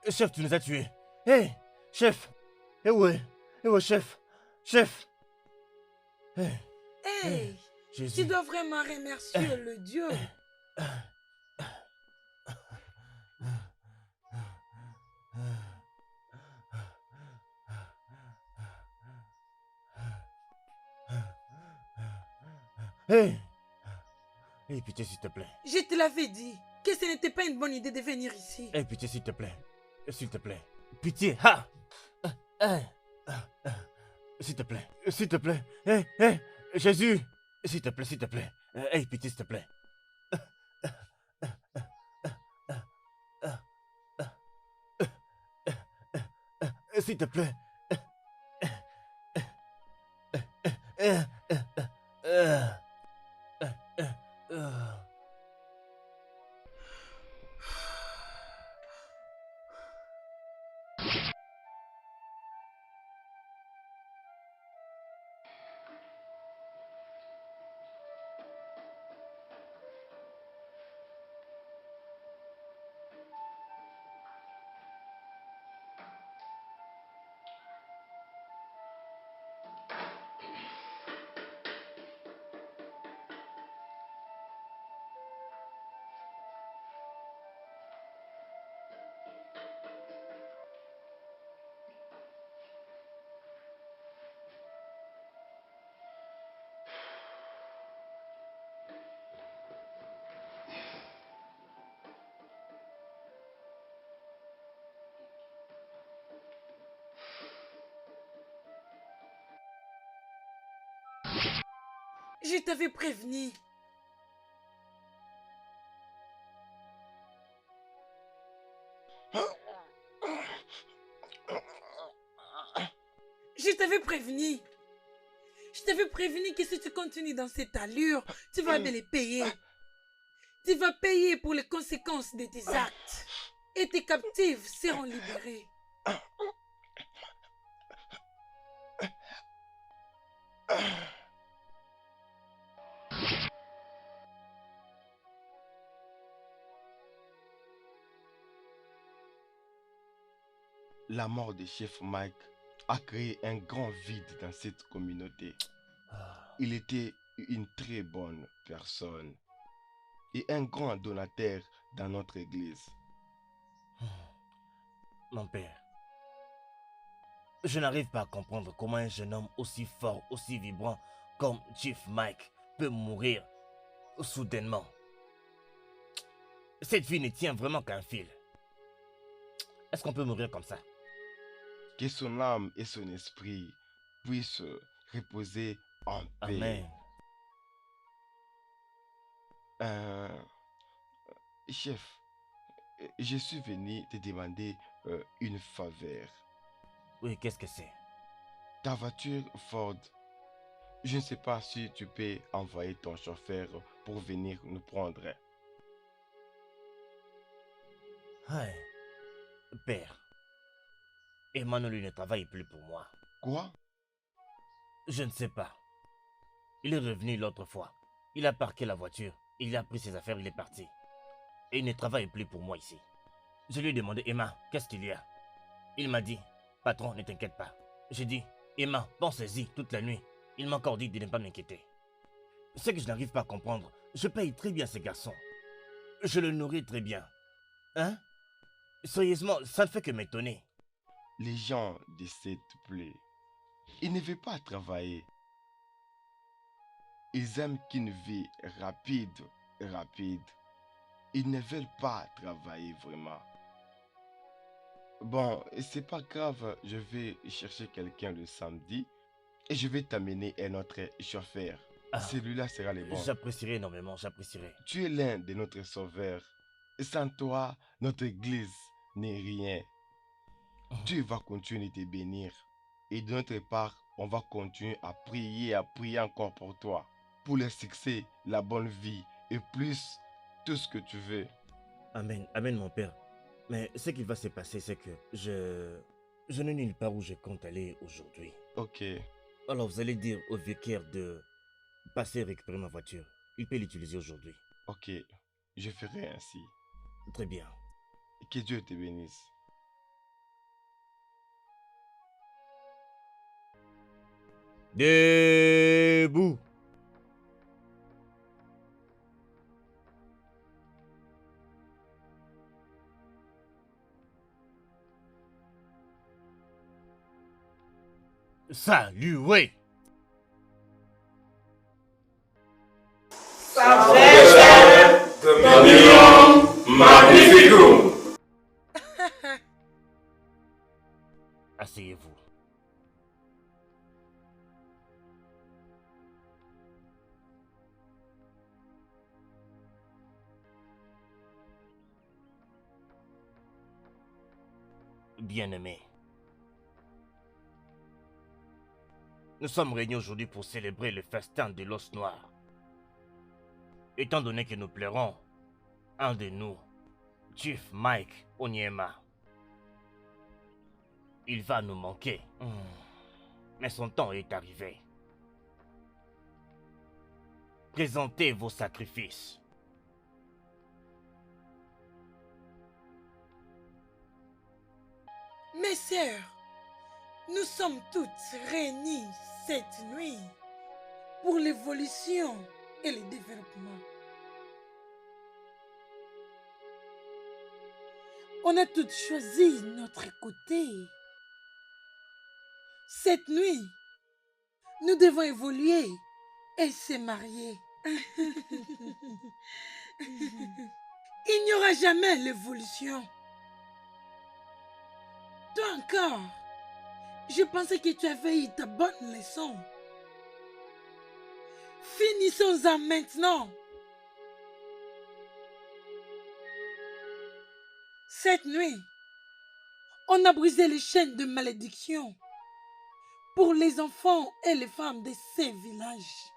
Chef, tu nous as tués. Hé, chef. Eh ouais, chef. Chef. Hey, Hey, Jésus. tu dois vraiment remercier le Dieu. Hé. Hé, pitié, s'il te plaît. Je te l'avais dit que ce n'était pas une bonne idée de venir ici. Hé, pitié, s'il te plaît. S'il te plaît. Pitié. Ha. S'il te plaît. S'il te plaît. Hé, Jésus. S'il te plaît, s'il te plaît. Hé, pitié, s'il te plaît. S'il te plaît. Je t'avais prévenu. Je t'avais prévenu. Je t'avais prévenu que si tu continues dans cette allure, tu vas me les payer. Tu vas payer pour les conséquences de tes actes. Et tes captifs seront libérés. La mort de chef Mike a créé un grand vide dans cette communauté. Il était une très bonne personne et un grand donateur dans notre église. Mon père, je n'arrive pas à comprendre comment un jeune homme aussi fort, aussi vibrant comme Chief Mike peut mourir soudainement. Cette vie ne tient vraiment qu'à un fil. Est-ce qu'on peut mourir comme ça? Que son âme et son esprit puissent reposer en paix. Amen. Chef, je suis venu te demander une faveur. Oui, qu'est-ce que c'est? Ta voiture Ford, je ne sais pas si tu peux envoyer ton chauffeur pour venir nous prendre. Hey, père, Emmanuel ne travaille plus pour moi. Quoi? Je ne sais pas. Il est revenu l'autre fois. Il a parqué la voiture, il a pris ses affaires, il est parti. Et il ne travaille plus pour moi ici. Je lui ai demandé, Emma, qu'est-ce qu'il y a? Il m'a dit, patron, ne t'inquiète pas. J'ai dit, Emma, pense-y toute la nuit. Il m'a encore dit de ne pas m'inquiéter. C'est que je n'arrive pas à comprendre. Je paye très bien ces garçons. Je le nourris très bien. Hein? Sérieusement, ça ne fait que m'étonner. Les gens de cette plaie, ils ne veulent pas travailler. Ils aiment qu'une vie rapide, rapide. Ils ne veulent pas travailler vraiment. Bon, c'est pas grave, je vais chercher quelqu'un le samedi et je vais t'amener un autre chauffeur. Ah, Celui-là sera le bon. j'apprécierais énormément, j'apprécierais. Tu es l'un de notre sauveur. Sans toi, notre église n'est rien. Dieu va continuer de te bénir. Et de notre part, on va continuer à prier encore pour toi. Pour le succès, la bonne vie et plus, tout ce que tu veux. Amen, amen mon père. Mais ce qui va se passer, c'est que je n'ai nulle part où je compte aller aujourd'hui. Ok, Alors vous allez dire au vicaire de passer récupérer ma voiture. Il peut l'utiliser aujourd'hui. ok, je ferai ainsi. Très bien. Que Dieu te bénisse. Debout. Saluez. Asseyez-vous. Bien-aimé, nous sommes réunis aujourd'hui pour célébrer le festin de l'os noir. Étant donné que nous pleurons un de nous, Chief Mike Onyema. Il va nous manquer. Mais son temps est arrivé. Présentez vos sacrifices. Mes sœurs, nous sommes toutes réunies cette nuit pour l'évolution et le développement. On a toutes choisi notre côté. Cette nuit, nous devons évoluer et se marier. Il n'y aura jamais l'évolution. Toi encore, je pensais que tu avais eu ta bonne leçon. Finissons-en maintenant. Cette nuit, on a brisé les chaînes de malédiction pour les enfants et les femmes de ces villages.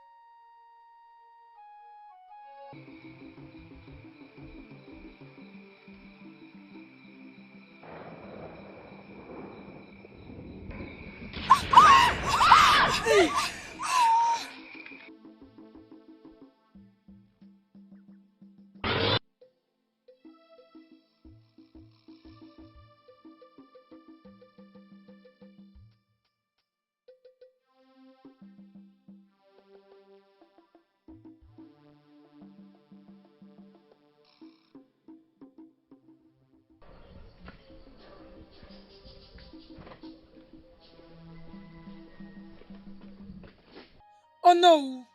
Oh non!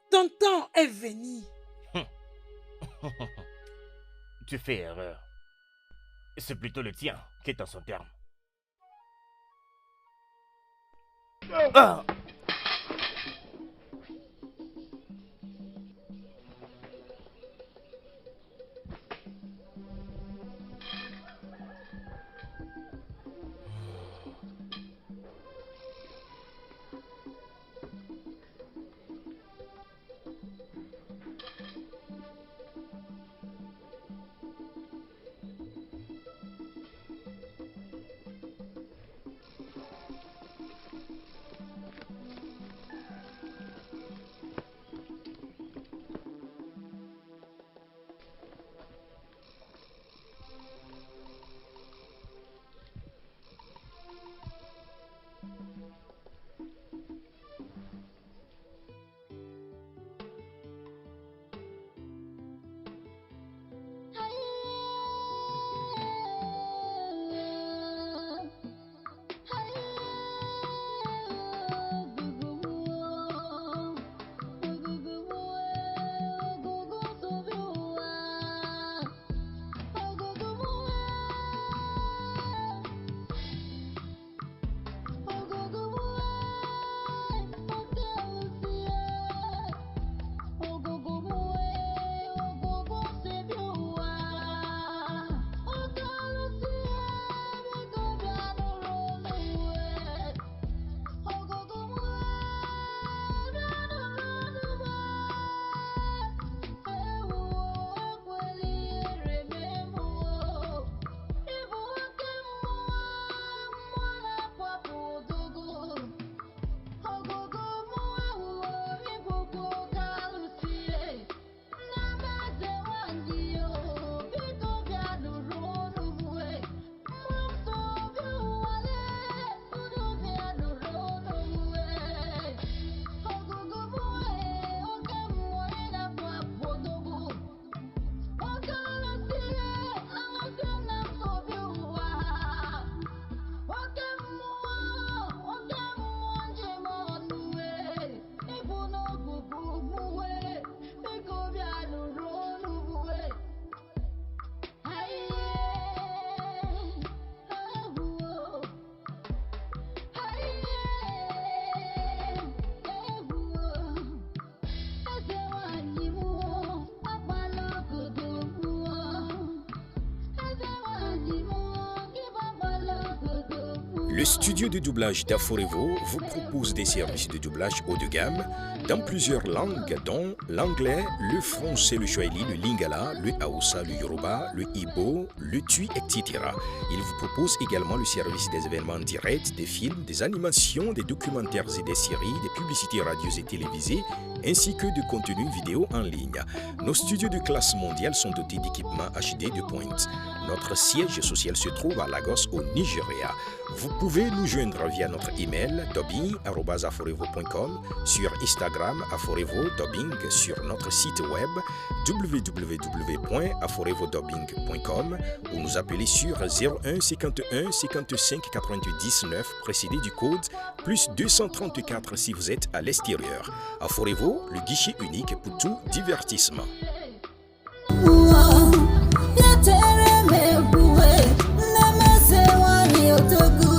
Ton temps est venu. Tu fais erreur. C'est plutôt le tien qui est en son terme. Ah! Le studio de doublage d'Aforevo vous propose des services de doublage haut de gamme dans plusieurs langues dont l'anglais, le français, le swahili, le lingala, le hausa, le yoruba, le ibo, le tui, etc. Il vous propose également le service des événements directs, des films, des animations, des documentaires et des séries, des publicités radio et télévisées, ainsi que de contenus vidéo en ligne. Nos studios de classe mondiale sont dotés d'équipements HD de pointe. Notre siège social se trouve à Lagos au Nigeria. Vous pouvez nous joindre via notre email dubbing@aforevo.com, sur Instagram aforevo-dubbing, sur notre site web www.aforevodubbing.com ou nous appeler sur 01 51 55 99 précédé du code plus 234 si vous êtes à l'extérieur. Aforevo, le guichet unique pour tout divertissement. Yatere me buwe, namase wani otogu.